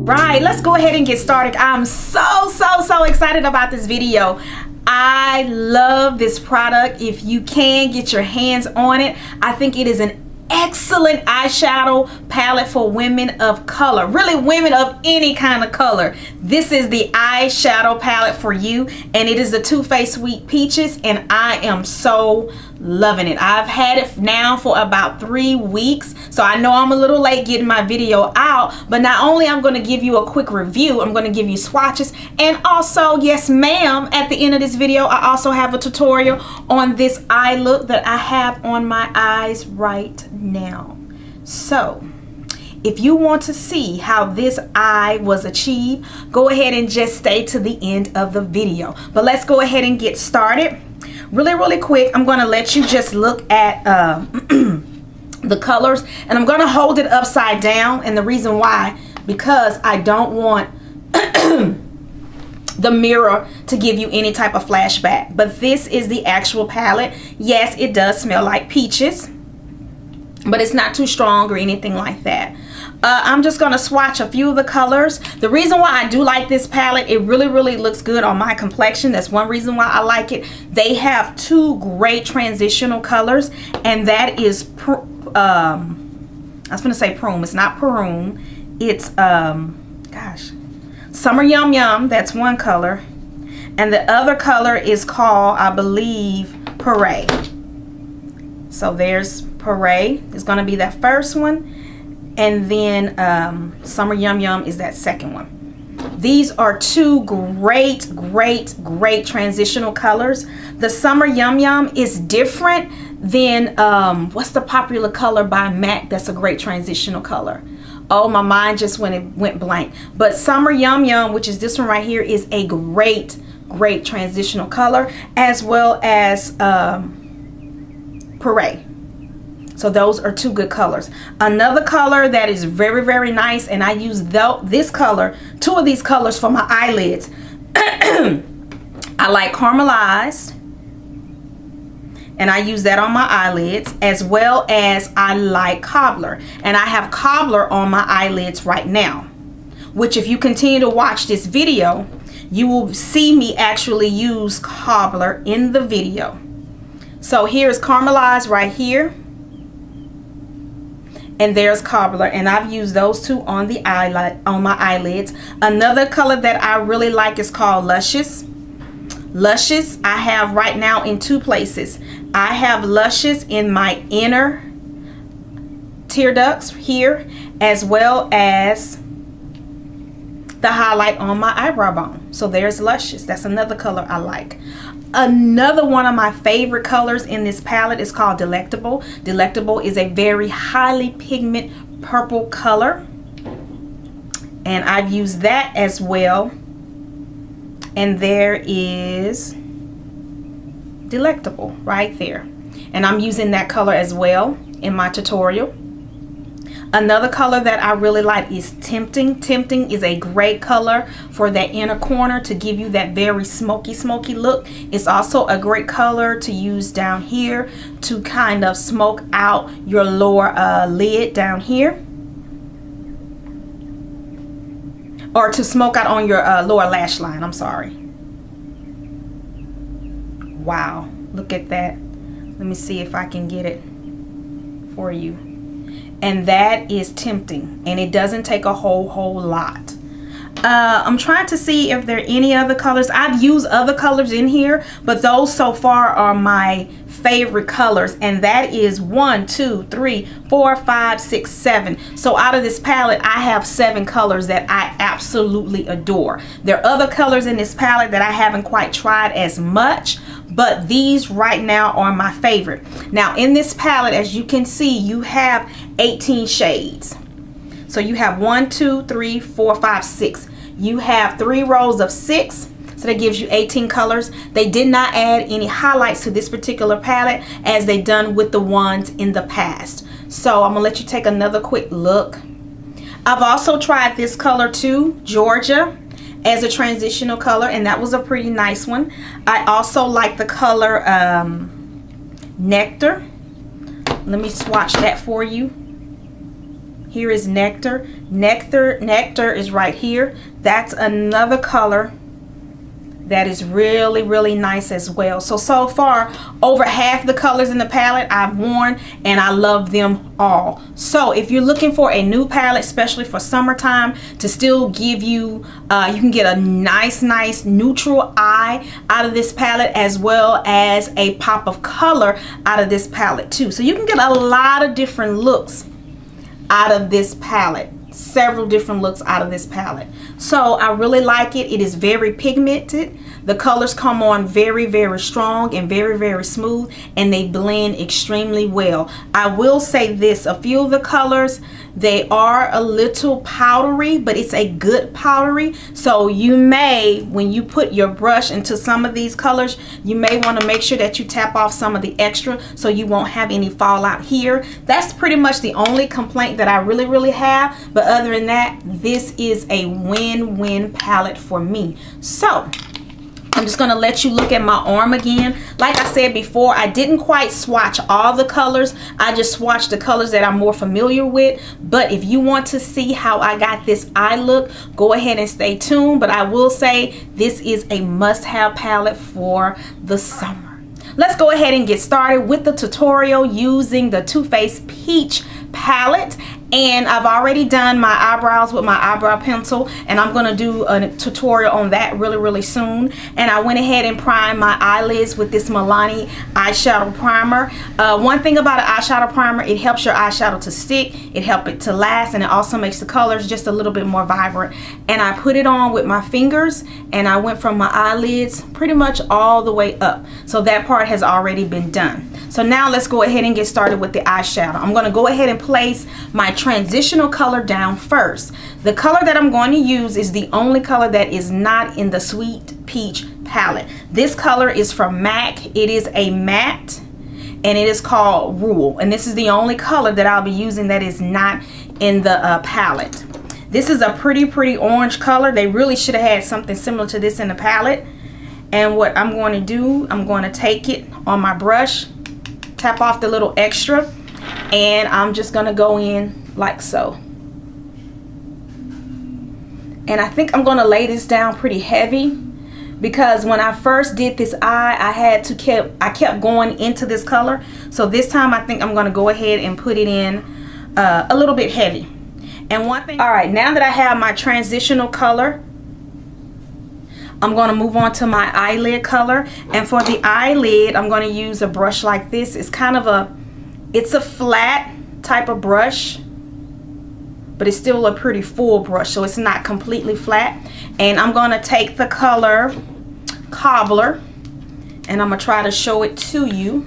Right, let's go ahead and get started. I'm so excited about this video. I love this product. If you can get your hands on it, I think it is an excellent eyeshadow palette for women of color, really women of any kind of color. This is the eyeshadow palette for you, and it is the Too Faced Sweet Peaches, and I am so loving it. I've had it now for about 3 weeks, so I know I'm a little late getting my video out, but not only I'm going to give you a quick review, I'm going to give you swatches, and also, yes ma'am, at the end of this video I also have a tutorial on this eye look that I have on my eyes right now. So if you want to see how this eye was achieved, go ahead and just stay to the end of the video. But let's go ahead and get started. Really quick, I'm going to let you just look at the colors, and I'm going to hold it upside down, and the reason why, because I don't want the mirror to give you any type of flashback. But this is the actual palette. Yes, it does smell like peaches, but it's not too strong or anything like that. I'm just going to swatch a few of the colors. The reason why I do like this palette, it really looks good on my complexion. That's one reason why I like it. They have two great transitional colors, and that is I was going to say Prune. It's not Prune. It's gosh, Summer Yum Yum. That's one color, and the other color is called, I believe, Parade. So there's Parade. It's going to be that first one. And then Summer Yum Yum is that second one. These are two great transitional colors. The Summer Yum Yum is different than what's the popular color by MAC that's a great transitional color? Oh, my mind just went blank. But Summer Yum Yum, which is this one right here, is a great transitional color, as well as Parade. So those are two good colors. Another color that is very nice, and I use this color, two of these colors for my eyelids. I like Caramelized, and I use that on my eyelids, as well as I like Cobbler, and I have Cobbler on my eyelids right now, which if you continue to watch this video, you will see me actually use Cobbler in the video. So here's Caramelized right here, and there's Cobbler, and I've used those two on the on my eyelids. Another color that I really like is called Luscious. Luscious I have right now in two places. I have Luscious in my inner tear ducts here, as well as the highlight on my eyebrow bone. So there's Luscious. That's another color I like. Another one of my favorite colors in this palette is called Delectable. Delectable is a very highly pigment purple color, and I've used that as well. And there is Delectable right there, and I'm using that color as well in my tutorial. Another color that I really like is Tempting. Tempting is a great color for that inner corner to give you that very smoky look. It's also a great color to use down here to kind of smoke out your lower lid down here, or to smoke out on your lower lash line. I'm sorry. Wow, look at that. Let me see if I can get it for you. And that is Tempting, and it doesn't take a whole lot. I'm trying to see if there are any other colors. I've used other colors in here, but those so far are my favorite colors, and that is 1, 2, 3, 4, 5, 6, 7. So out of this palette, I have 7 colors that I absolutely adore. There are other colors in this palette that I haven't quite tried as much, but these right now are my favorite. Now in this palette, as you can see, you have 18 shades. So you have 1, 2, 3, 4, 5, 6. You have 3 rows of 6. So that gives you 18 colors. They did not add any highlights to this particular palette as they done with the ones in the past. So I'm gonna let you take another quick look. I've also tried this color too, Georgia, as a transitional color, and that was a pretty nice one. I also like the color Nectar. Let me swatch that for you. Here is Nectar. Nectar is right here. That's another color that is really, really nice as well. So far, over half the colors in the palette I've worn, and I love them all. So if you're looking for a new palette, especially for summertime, to still give you, you can get a nice neutral eye out of this palette, as well as a pop of color out of this palette too. So you can get a lot of different looks out of this palette. Several different looks out of this palette. So I really like it. It is very pigmented. The colors come on very, very strong and very, very smooth, and they blend extremely well. I will say this, a few of the colors, they are a little powdery, but it's a good powdery. So you may, when you put your brush into some of these colors, you may want to make sure that you tap off some of the extra so you won't have any fallout here. That's pretty much the only complaint that I really have. But other than that, this is a win-win palette for me. So I'm just going to let you look at my arm again. Like I said before, I didn't quite swatch all the colors. I just swatched the colors that I'm more familiar with. But if you want to see how I got this eye look, go ahead and stay tuned. But I will say this is a must-have palette for the summer. Let's go ahead and get started with the tutorial using the Too Faced Peach palette. And I've already done my eyebrows with my eyebrow pencil, and I'm going to do a tutorial on that really soon. And I went ahead and primed my eyelids with this Milani eyeshadow primer. One thing about an eyeshadow primer, it helps your eyeshadow to stick, it helps it to last, and it also makes the colors just a little bit more vibrant. And I put it on with my fingers, and I went from my eyelids pretty much all the way up. So that part has already been done. So now let's go ahead and get started with the eyeshadow. I'm going to go ahead and place my transitional color down first. The color that I'm going to use is the only color that is not in the Sweet Peach palette. This color is from MAC. It is a matte, and it is called Rule. And this is the only color that I'll be using that is not in the palette. This is a pretty orange color. They really should have had something similar to this in the palette. And what I'm going to do, I'm going to take it on my brush, tap off the little extra, and I'm just going to go in like so. And I think I'm going to lay this down pretty heavy, because when I first did this eye, I kept going into this color. So this time I think I'm going to go ahead and put it in a little bit heavy. And one thing, all right, now that I have my transitional color, I'm going to move on to my eyelid color. And for the eyelid, I'm going to use a brush like this. It's kind of it's a flat type of brush, but it's still a pretty full brush, so it's not completely flat. And I'm going to take the color Cobbler, and I'm going to try to show it to you.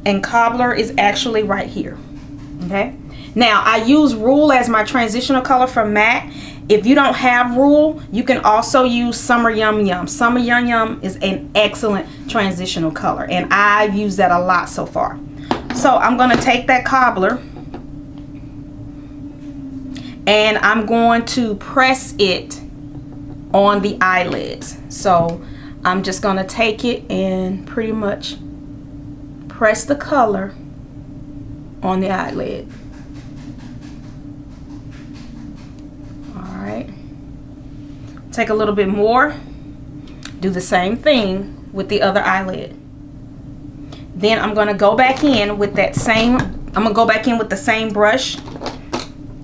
And Cobbler is actually right here. Okay, now I use Rule as my transitional color from MAC. If you don't have Rule, you can also use Summer Yum Yum. Summer Yum Yum is an excellent transitional color, and I've used that a lot so far. So I'm going to take that Cobbler, and I'm going to press it on the eyelids. So I'm just going to take it and pretty much press the color on the eyelid. Alright. Take a little bit more. Do the same thing with the other eyelid. Then I'm going to go back in with that same, with the same brush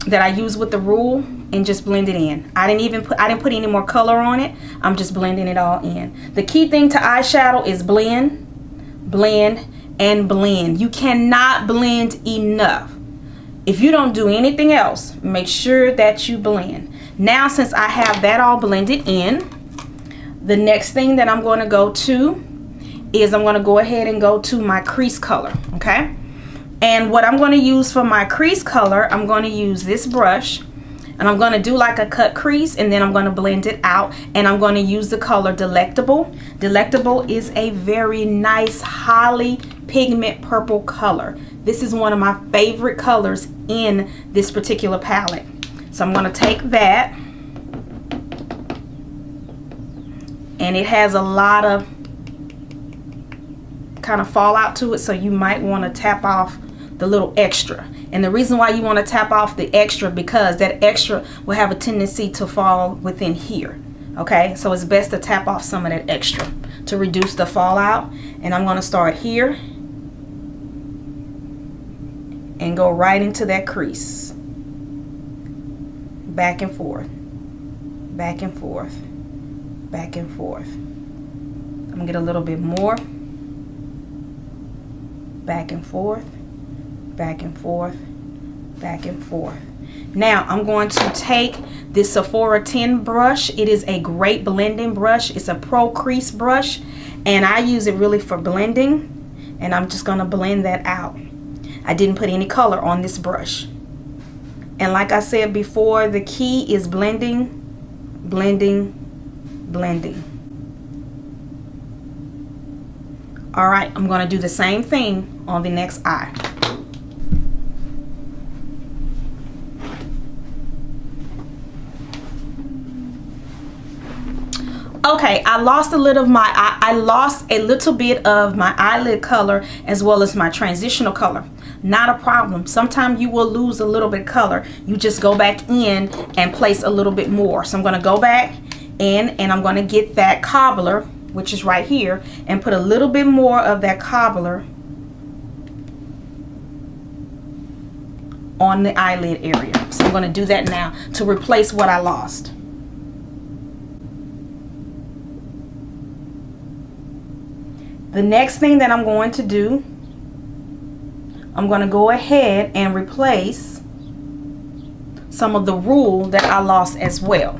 that I use with the Rule, and just blend it in. I didn't put any more color on it. I'm just blending it all in. The key thing to eyeshadow is blend, blend, and blend. You cannot blend enough. If you don't do anything else, make sure that you blend. Now, since I have that all blended in, the next thing that I'm going to go to is I'm going to go ahead and go to my crease color. Okay, and what I'm going to use for my crease color, I'm going to use this brush, and I'm going to do like a cut crease, and then I'm going to blend it out, and I'm going to use the color Delectable. Delectable is a very nice holly pigment purple color. This is one of my favorite colors in this particular palette. So I'm going to take that, and it has a lot of kind of fallout to it, so you might want to tap off the little extra. And the reason why you want to tap off the extra, because that extra will have a tendency to fall within here. Okay, so it's best to tap off some of that extra to reduce the fallout. And I'm going to start here and go right into that crease. Back and forth, back and forth, back and forth. I'm gonna get a little bit more. Back and forth, back and forth, back and forth. Now I'm going to take this Sephora 10 brush. It is a great blending brush. It's a Pro Crease brush, and I use it really for blending, and I'm just gonna blend that out. I didn't put any color on this brush. And like I said before, the key is blending, blending, blending. All right, I'm going to do the same thing on the next eye. Okay, I lost a little of my I lost a little bit of my eyelid color as well as my transitional color. Not a problem. Sometimes you will lose a little bit color. You just go back in and place a little bit more. So I'm going to go back in and I'm going to get that Cobbler, which is right here, and put a little bit more of that Cobbler on the eyelid area. So I'm going to do that now to replace what I lost. The next thing that I'm going to do, I'm going to go ahead and replace some of the rule that I lost as well.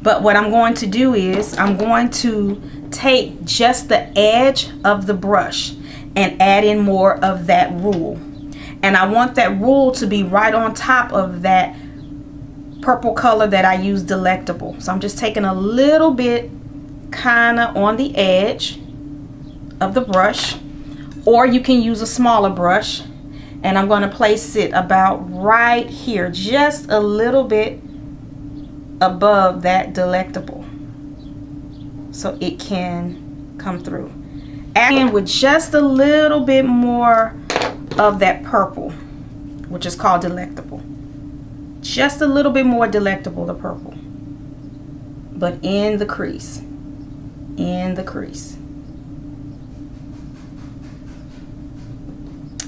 But what I'm going to do is I'm going to take just the edge of the brush and add in more of that rule. And I want that rule to be right on top of that purple color that I use, Delectable. So I'm just taking a little bit kind of on the edge of the brush, or you can use a smaller brush, and I'm going to place it about right here, just a little bit above that Delectable, so it can come through. And with just a little bit more of that purple, which is called Delectable. Just a little bit more Delectable, the purple, but in the crease, in the crease.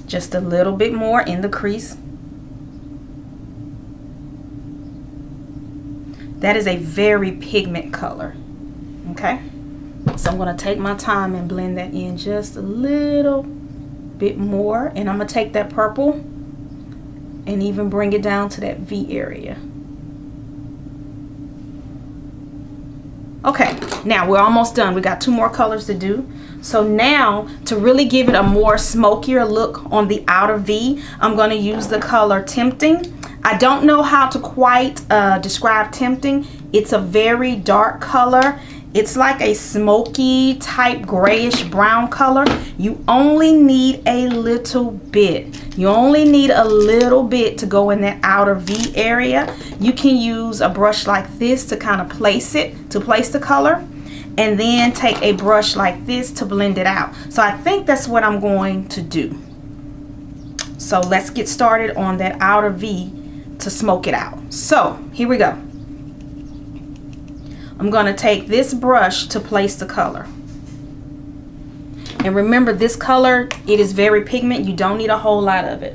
Just a little bit more in the crease. That is a very pigment color. Okay, so I'm going to take my time and blend that in just a little bit more, and I'm going to take that purple and even bring it down to that V area. Okay, now we're almost done. We got 2 more colors to do. So now, to really give it a more smokier look on the outer V, I'm going to use the color Tempting. I don't know how to quite describe Tempting. It's a very dark color. It's like a smoky type grayish brown color. You only need a little bit. You only need a little bit to go in that outer V area. You can use a brush like this to kind of place it, to place the color, and then take a brush like this to blend it out. So I think that's what I'm going to do. So let's get started on that outer V to smoke it out. So here we go. I'm going to take this brush to place the color. And remember, this color, it is very pigment. You don't need a whole lot of it.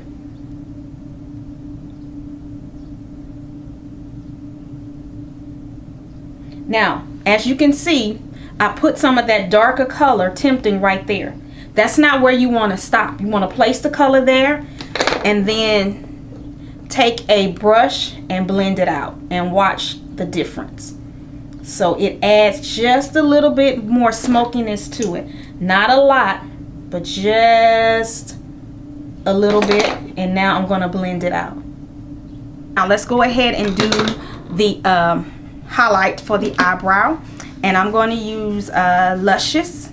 Now, as you can see, I put some of that darker color, Tempting, right there. That's not where you want to stop. You want to place the color there and then take a brush and blend it out and watch the difference. So it adds just a little bit more smokiness to it. Not a lot, but just a little bit. And now I'm going to blend it out. Now let's go ahead and do the highlight for the eyebrow. And I'm going to use Luscious.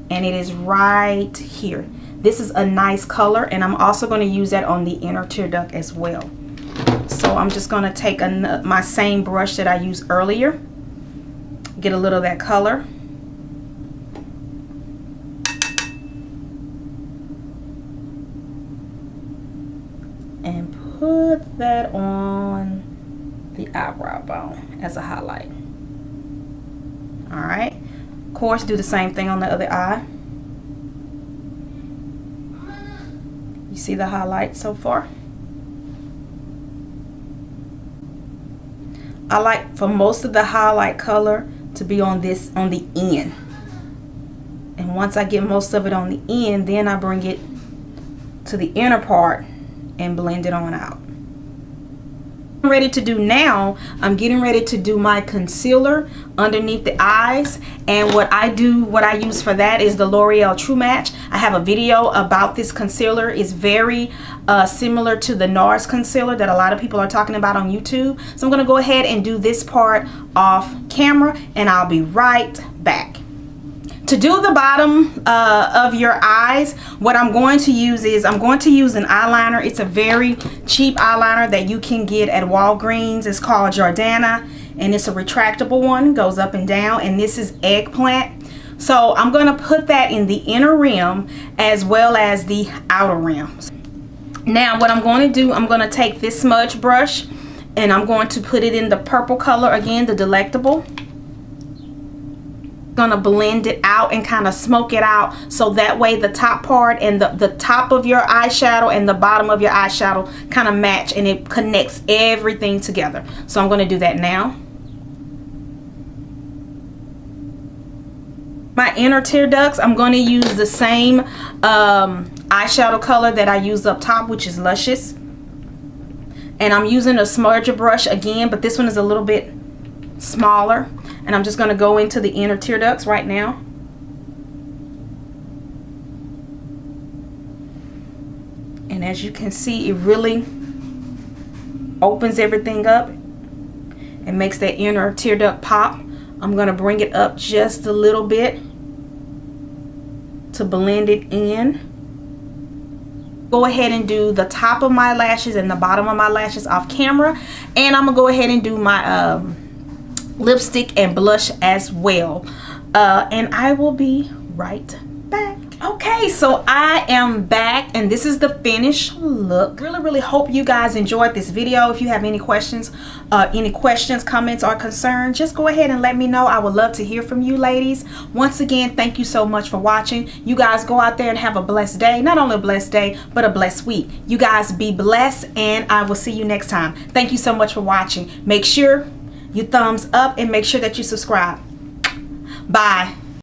And it is right here. This is a nice color. And I'm also going to use that on the inner tear duct as well. So I'm just going to take my same brush that I used earlier, get a little of that color, and put that on the eyebrow bone as a highlight. All right, of course, do the same thing on the other eye. You see the highlight so far? I like for most of the highlight color to be on the end. And once I get most of it on the end, then I bring it to the inner part and blend it on out. I'm ready to do now, I'm getting ready to do my concealer underneath the eyes, and what I use for that is the L'Oreal True Match. I have a video about this concealer. It's very similar to the NARS concealer that a lot of people are talking about on YouTube. So I'm going to go ahead and do this part off camera, and I'll be right back. To do the bottom of your eyes, what I'm going to use is I'm going to use an eyeliner. It's a very cheap eyeliner that you can get at Walgreens. It's called Jordana, and it's a retractable one, goes up and down, and this is Eggplant. So I'm going to put that in the inner rim as well as the outer rims. Now what I'm going to do, I'm going to take this smudge brush and I'm going to put it in the purple color again, the Delectable. Gonna blend it out and kind of smoke it out, so that way the top part and the top of your eyeshadow and the bottom of your eyeshadow kind of match and it connects everything together. So I'm going to do that now. My inner tear ducts, I'm going to use the same eyeshadow color that I used up top, which is Luscious, and I'm using a smudger brush again, but this one is a little bit smaller. And I'm just going to go into the inner tear ducts right now. And as you can see, it really opens everything up and makes that inner tear duct pop. I'm going to bring it up just a little bit to blend it in. Go ahead and do the top of my lashes and the bottom of my lashes off camera. And I'm going to go ahead and do my lipstick and blush as well, and I will be right back. Okay, so I am back and this is the finished look. Really hope you guys enjoyed this video. If you have any questions, comments, or concerns, just go ahead and let me know. I would love to hear from you ladies. Once again, thank you so much for watching. You guys go out there and have a blessed day. Not only a blessed day, but a blessed week. You guys be blessed, and I will see you next time. Thank you so much for watching. Make sure you thumbs up and make sure that you subscribe. Bye.